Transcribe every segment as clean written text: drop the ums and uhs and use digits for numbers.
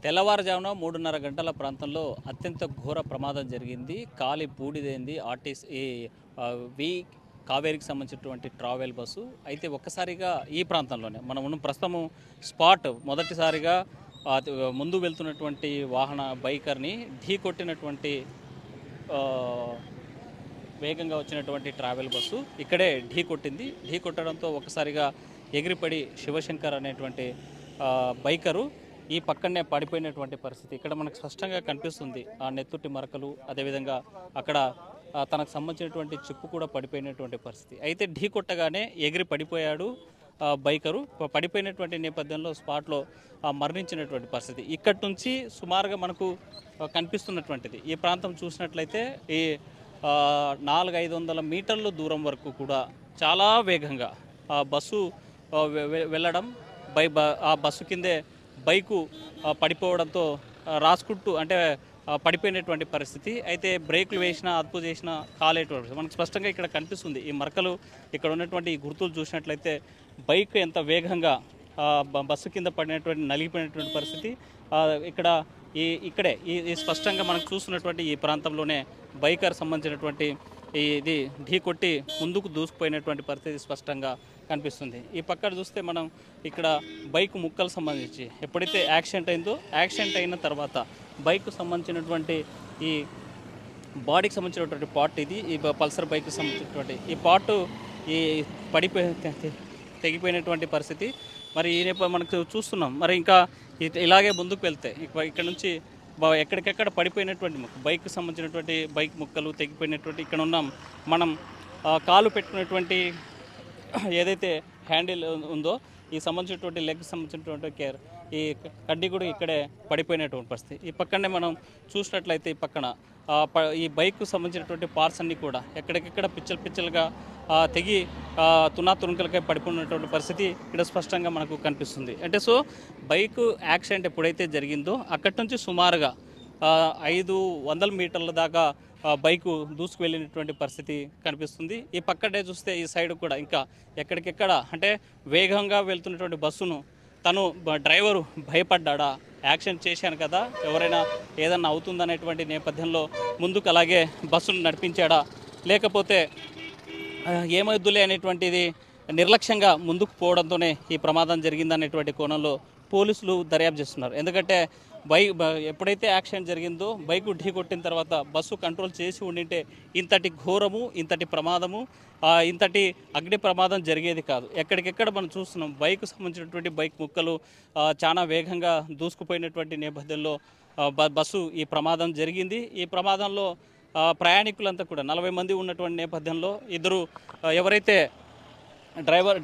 తెల్లవారుజామున 3:30 గంటల ప్రాంతంలో అత్యంత ఘోర ప్రమాదం జరిగింది. కాలి బూడిదైంది ఆర్టీసీ వి కావేరికి సంబంధించినటువంటి ట్రావెల్ బస్సు. అయితే ఒక్కసారిగా ఈ ప్రాంతంలోనే మనం ఉన్న ప్రస్తుతము స్పాట్ మొదటిసారిగా ముందు వెళ్తున్నటువంటి వాహన బైకర్ని ఢీ కొట్టినటువంటి వేగంగా వచ్చినటువంటి ట్రావెల్ బస్సు ఇక్కడే ఢీ కొట్టింది. ఢీ కొట్టడంతో ఒక్కసారిగా ఎగిరిపడి శివశంకర్ అనేటువంటి బైకరు ఈ పక్కనే పడిపోయినటువంటి పరిస్థితి ఇక్కడ మనకు స్పష్టంగా కనిపిస్తుంది. ఆ నెత్తుటి మరకలు, అదేవిధంగా అక్కడ తనకు సంబంధించినటువంటి చిప్పు కూడా పడిపోయినటువంటి పరిస్థితి. అయితే ఢీ కొట్టగానే ఎగిరి పడిపోయాడు బైకరు. పడిపోయినటువంటి నేపథ్యంలో స్పాట్లో మరణించినటువంటి పరిస్థితి. ఇక్కడి నుంచి సుమారుగా మనకు కనిపిస్తున్నటువంటిది ఈ ప్రాంతం చూసినట్లయితే ఈ 400-500 మీటర్ల దూరం వరకు కూడా చాలా వేగంగా బస్సు వెళ్ళడం, ఆ బస్సు కిందే బైకు పడిపోవడంతో రాసుకుంటూ అంటే పడిపోయినటువంటి పరిస్థితి. అయితే బ్రేకులు వేసినా అదుపు చేసినా కాలేటువంటి మనకు స్పష్టంగా ఇక్కడ కనిపిస్తుంది. ఈ మరకలు ఇక్కడ ఉన్నటువంటి ఈ గుర్తులు చూసినట్లయితే బైక్ ఎంత వేగంగా బస్సు కింద పడినటువంటి నలిగిపోయినటువంటి పరిస్థితి ఇక్కడ ఇక్కడే ఈ స్పష్టంగా మనం చూస్తున్నటువంటి ఈ ప్రాంతంలోనే బైకర్ సంబంధించినటువంటి ఇది ఢీ కొట్టి ముందుకు దూసుకుపోయినటువంటి పరిస్థితి స్పష్టంగా కనిపిస్తుంది. ఈ పక్కన చూస్తే మనం ఇక్కడ బైక్ ముక్కలు సంబంధించి ఎప్పుడైతే యాక్సిడెంట్ అయిందో, యాక్సిడెంట్ అయిన తర్వాత బైక్ సంబంధించినటువంటి ఈ బాడీకి సంబంధించినటువంటి పార్ట్ ఇది, ఈ పల్సర్ బైక్కి సంబంధించినటువంటి ఈ పార్ట్ ఈ తెగిపోయినటువంటి పరిస్థితి. మరి ఈ మనకు చూస్తున్నాం. మరి ఇంకా ఇలాగే ముందుకు వెళ్తే ఇక్కడ నుంచి ఎక్కడికెక్కడ పడిపోయినటువంటి బైక్కి సంబంధించినటువంటి బైక్ ముక్కలు తెగిపోయినటువంటి ఇక్కడ ఉన్నాం మనం. కాలు పెట్టుకునేటువంటి ఏదైతే హ్యాండిల్ ఉందో ఈ సంబంధించినటువంటి లెగ్ సంబంధించినటువంటి కేర్ ఈ కడ్డీ కూడా ఇక్కడే పడిపోయినటువంటి పరిస్థితి. ఈ పక్కనే మనం చూసినట్లయితే ఈ పక్కన ఈ బైక్కు సంబంధించినటువంటి పార్ట్స్ అన్నీ కూడా ఎక్కడికెక్కడ పిచ్చలుగా తెగి తునాతునకలకై పడిపోయినటువంటి పరిస్థితి ఇక్కడ స్పష్టంగా మనకు కనిపిస్తుంది. అంటే సో బైకు యాక్సిడెంట్ ఎప్పుడైతే జరిగిందో అక్కడి నుంచి సుమారుగా 500 మీటర్ల దాకా బైకు దూసుకు వెళ్ళినటువంటి పరిస్థితి కనిపిస్తుంది. ఈ పక్కనే చూస్తే ఈ సైడ్ కూడా ఇంకా ఎక్కడికెక్కడ అంటే వేగంగా వెళ్తున్నటువంటి బస్సును తను డ్రైవరు భయపడ్డా, యాక్సిడెంట్ చేశాను కదా ఎవరైనా ఏదన్నా అవుతుందనేటువంటి నేపథ్యంలో ముందుకు అలాగే బస్సును నడిపించాడా, లేకపోతే ఏమవుద్దులే అనేటువంటిది నిర్లక్ష్యంగా ముందుకు పోవడంతోనే ఈ ప్రమాదం జరిగిందనేటువంటి కోణంలో పోలీసులు దర్యాప్తు చేస్తున్నారు. ఎందుకంటే ఎప్పుడైతే యాక్సిడెంట్ జరిగిందో బైకు ఢీ కొట్టిన తర్వాత బస్సు కంట్రోల్ చేసి ఉండింటే ఇంతటి ఘోరము, ఇంతటి ప్రమాదము, ఇంతటి అగ్ని ప్రమాదం జరిగేది కాదు. ఎక్కడికెక్కడ మనం చూస్తున్నాం బైకు సంబంధించినటువంటి బైక్ ముక్కలు చాలా వేగంగా దూసుకుపోయినటువంటి నేపథ్యంలో బస్సు ఈ ప్రమాదం జరిగింది. ఈ ప్రమాదంలో ప్రయాణికులంతా కూడా 40 మంది ఉన్నటువంటి నేపథ్యంలో ఇద్దరు ఎవరైతే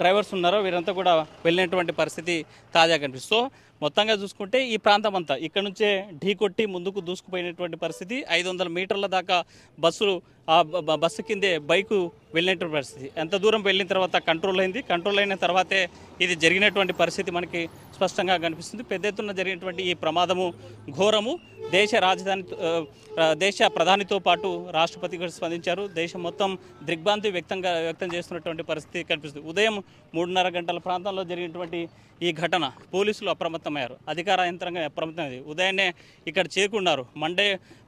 డ్రైవర్స్ ఉన్నారో వీరంతా కూడా వెళ్ళినటువంటి పరిస్థితి తాజాగా కనిపిస్తుంది. సో మొత్తంగా చూసుకుంటే ఈ ప్రాంతం అంతా ఇక్కడ నుంచే ఢీ కొట్టి ముందుకు దూసుకుపోయినటువంటి పరిస్థితి. 500 మీటర్ల దాకా బస్సు కిందే బైకు వెళ్ళినటువంటి పరిస్థితి. ఎంత దూరం వెళ్ళిన తర్వాత కంట్రోల్ అయిన తర్వాతే ఇది జరిగినటువంటి పరిస్థితి మనకి స్పష్టంగా కనిపిస్తుంది. పెద్ద ఎత్తున జరిగినటువంటి ఈ ప్రమాదము ఘోరము. దేశ ప్రధానితో పాటు రాష్ట్రపతి కూడా స్పందించారు. దేశం మొత్తం దిగ్భ్రాంతి వ్యక్తం చేస్తున్నటువంటి పరిస్థితి కనిపిస్తుంది. ఉదయం 3:30 గంటల ప్రాంతంలో జరిగినటువంటి ఈ ఘటన పోలీసులు అప్రమత్తమయ్యారు, అధికార యంత్రాంగం అప్రమత్తమైంది. ఉదయాన్నే ఇక్కడ చేరుకున్నారు.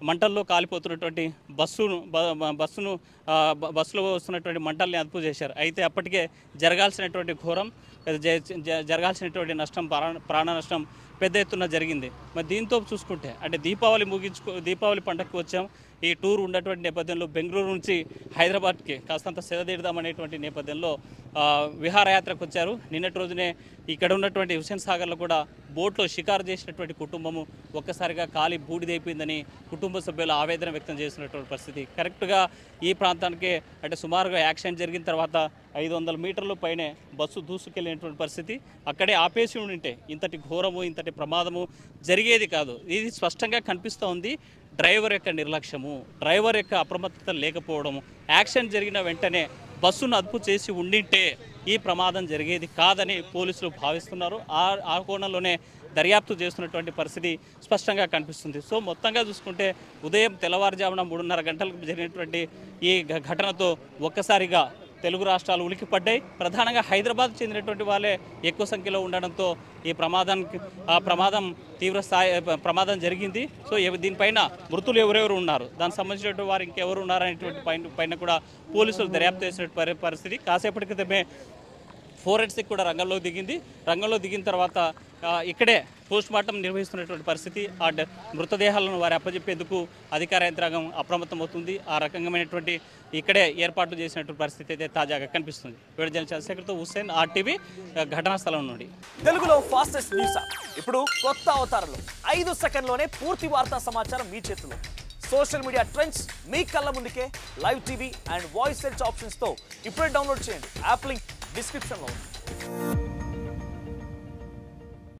మంటల్లో కాలిపోతున్నటువంటి బస్సులో వస్తున్నటువంటి మంటల్ని అదుపు చేశారు. అయితే అప్పటికే జరగాల్సినటువంటి ఘోరం, జరగాల్సినటువంటి నష్టం, ప్రాణ నష్టం పెద్ద ఎత్తున జరిగింది. మరి దీంతో చూసుకుంటే అంటే దీపావళి పండగకు వచ్చాం. ఈ టూర్ ఉన్నటువంటి నేపథ్యంలో బెంగళూరు నుంచి హైదరాబాద్కి కాస్తంత సెలదీడదామనేటువంటి నేపథ్యంలో విహారయాత్రకు వచ్చారు. నిన్నటి రోజునే ఇక్కడ ఉన్నటువంటి హుస్సేన్ సాగర్లో కూడా బోట్లో షికారు చేసినటువంటి కుటుంబము ఒక్కసారిగా కాలి బూడిదైపోయిందని కుటుంబ సభ్యులు ఆవేదన వ్యక్తం చేసినటువంటి పరిస్థితి. కరెక్ట్గా ఈ ప్రాంతానికి అంటే సుమారుగా యాక్సిడెంట్ జరిగిన తర్వాత 500 మీటర్ల పైనే బస్సు దూసుకెళ్ళినటువంటి పరిస్థితి. అక్కడే ఆపేసి ఉంటే ఇంతటి ఘోరము, ఇంతటి ప్రమాదము జరిగేది కాదు. ఇది స్పష్టంగా కనిపిస్తూ ఉంది. డ్రైవర్ యొక్క నిర్లక్ష్యము, డ్రైవర్ యొక్క అప్రమత్తత లేకపోవడము, యాక్సిడెంట్ జరిగిన వెంటనే బస్సును అదుపు చేసి ఉండింటే ఈ ప్రమాదం జరిగేది కాదని పోలీసులు భావిస్తున్నారు. ఆ కోణంలోనే దర్యాప్తు చేస్తున్నటువంటి పరిస్థితి స్పష్టంగా కనిపిస్తుంది. సో మొత్తంగా చూసుకుంటే ఉదయం తెల్లవారుజామున 3:30 గంటలకు జరిగినటువంటి ఈ ఘటనతో ఒక్కసారిగా తెలుగు రాష్ట్రాలు ఉలికిపడ్డాయి. ప్రధానంగా హైదరాబాద్ చెందినటువంటి వాళ్ళే ఎక్కువ సంఖ్యలో ఉండడంతో ఈ ప్రమాదం తీవ్ర స్థాయి ప్రమాదం జరిగింది. సో దీనిపైన మృతులు ఎవరెవరు ఉన్నారు, దానికి సంబంధించినటువంటి వారు ఇంకెవరు ఉన్నారనేటువంటి పైన కూడా పోలీసులు దర్యాప్తు చేసినటువంటి పరిస్థితి. కాసేపటి క్రితమే ఫోరెన్సిక్ కూడా రంగంలో దిగిన తర్వాత ఇక్కడే పోస్ట్ మార్టం నిర్వహిస్తున్నటువంటి పరిస్థితి. ఆ మృతదేహాలను వారు అప్పచెప్పేందుకు అధికార యంత్రాంగం అప్రమత్తమవుతుంది. ఆ రకమైనటువంటి ఇక్కడే ఏర్పాట్లు చేసినటువంటి పరిస్థితి అయితే తాజాగా కనిపిస్తుంది. వీడియో చంద్రశేఖర్తో హుస్సేన్, RTV ఘటనా స్థలం నుండి. తెలుగులో ఫాస్టెస్ట్ న్యూస్ ఇప్పుడు కొత్త అవతారంలో 5 సెకండ్లోనే పూర్తి వార్తా సమాచారం మీ చేతిలో. సోషల్ మీడియా ట్రెండ్స్ మీ కళ్ళ ముందుకే live TV and voice search ఆప్షన్స్తో ఇప్పుడే డౌన్లోడ్ చేయండి. యాప్ లింక్ డిస్క్రిప్షన్లో ఉంది.